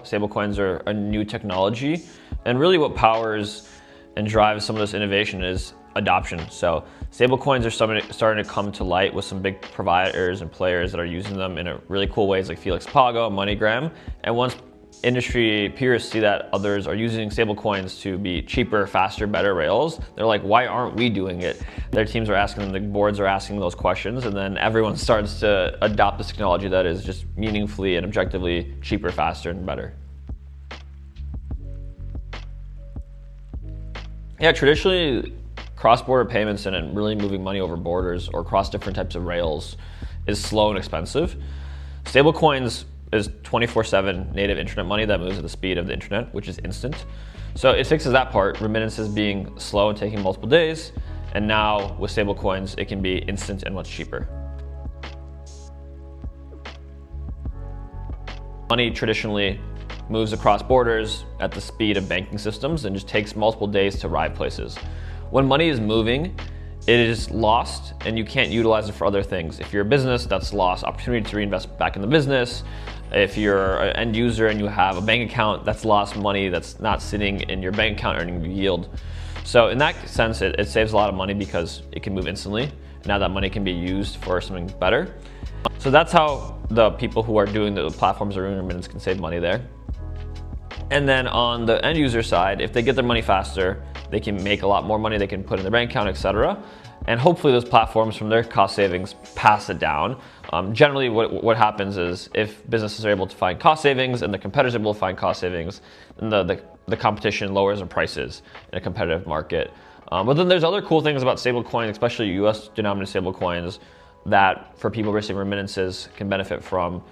Stablecoins are a new technology, and really what powers and drives some of this innovation is adoption. So stablecoins are starting to come to light with some big providers and players that are using them in really cool ways, like Felix Pago, MoneyGram. And once industry peers see that others are using stablecoins to be cheaper, faster, better rails, they're like, why aren't we doing it? Their teams are asking them, the boards are asking those questions, and then everyone starts to adopt this technology that is just meaningfully and objectively cheaper, faster, and better. Yeah, traditionally, cross-border payments and really moving money over borders or across different types of rails is slow and expensive. Stablecoins is 24/7 native internet money that moves at the speed of the internet, which is instant. So it fixes that part, remittances being slow and taking multiple days. And now with stablecoins, it can be instant and much cheaper. Money traditionally moves across borders at the speed of banking systems and just takes multiple days to arrive places. When money is moving, it is lost and you can't utilize it for other things. If you're a business, that's lost opportunity to reinvest back in the business. If you're an end user and you have a bank account, that's lost money that's not sitting in your bank account earning yield. So in that sense, it saves a lot of money because it can move instantly. Now that money can be used for something better. So that's how the people who are doing the platforms or remittance can save money there. And then on the end user side, if they get their money faster, they can make a lot more money, they can put in their bank account, etc. And hopefully those platforms from their cost savings pass it down. Generally what happens is if businesses are able to find cost savings and the competitors are able to find cost savings, then the competition lowers their prices in a competitive market. But then there's other cool things about stablecoins, especially US denominated stablecoins, that for people receiving remittances can benefit from.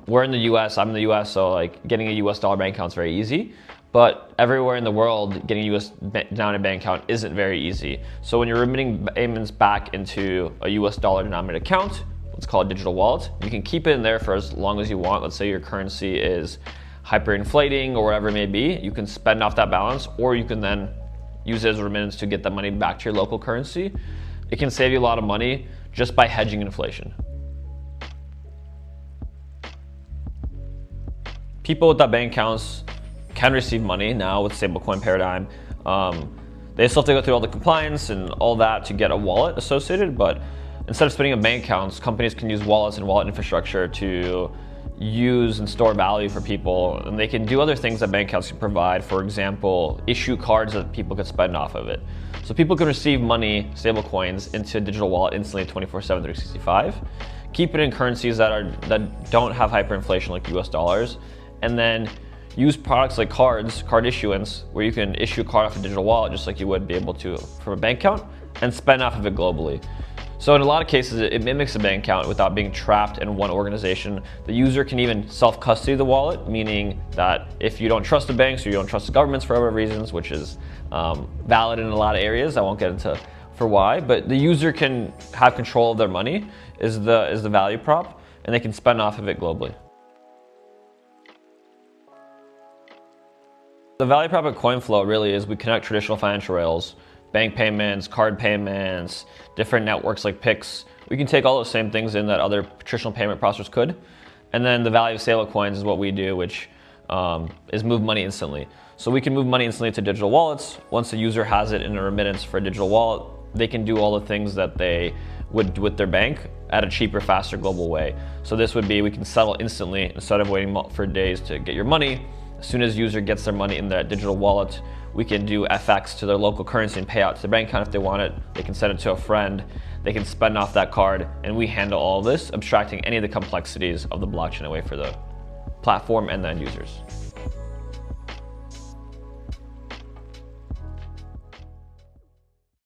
We're in the US, I'm in the US, so like getting a US dollar bank account is very easy. But everywhere in the world, getting a US denominated bank account isn't very easy. So when you're remitting payments back into a US dollar denominated account, let's call it a digital wallet, you can keep it in there for as long as you want. Let's say your currency is hyperinflating or whatever it may be. You can spend off that balance, or you can then use it as a remittance to get that money back to your local currency. It can save you a lot of money just by hedging inflation. People with that bank accounts can receive money now with stablecoin paradigm. They still have to go through all the compliance and all that to get a wallet associated, but instead of spending on bank accounts, companies can use wallets and wallet infrastructure to use and store value for people, and they can do other things that bank accounts can provide. For example, issue cards that people could spend off of it. So people can receive money, stablecoins, into a digital wallet instantly 24/7, 365, keep it in currencies that don't have hyperinflation like US dollars, and then use products like card issuance, where you can issue a card off a digital wallet just like you would be able to from a bank account, and spend off of it globally. So in a lot of cases, it mimics a bank account without being trapped in one organization. The user can even self-custody the wallet, meaning that if you don't trust the banks or you don't trust the governments for other reasons, which is valid in a lot of areas, I won't get into for why, but the user can have control of their money is the value prop, and they can spend off of it globally. The value prop at Coinflow really is we connect traditional financial rails, bank payments, card payments, different networks like Pix. We can take all those same things in that other traditional payment processors could. And then the value of stablecoins is what we do, which is move money instantly. So we can move money instantly to digital wallets. Once the user has it in a remittance for a digital wallet, they can do all the things that they would with their bank at a cheaper, faster, global way. So this would be, we can settle instantly instead of waiting for days to get your money. As soon as the user gets their money in that digital wallet, we can do FX to their local currency and pay out to the bank account if they want it. They can send it to a friend. They can spend off that card, and we handle all of this, abstracting any of the complexities of the blockchain away for the platform and the end users.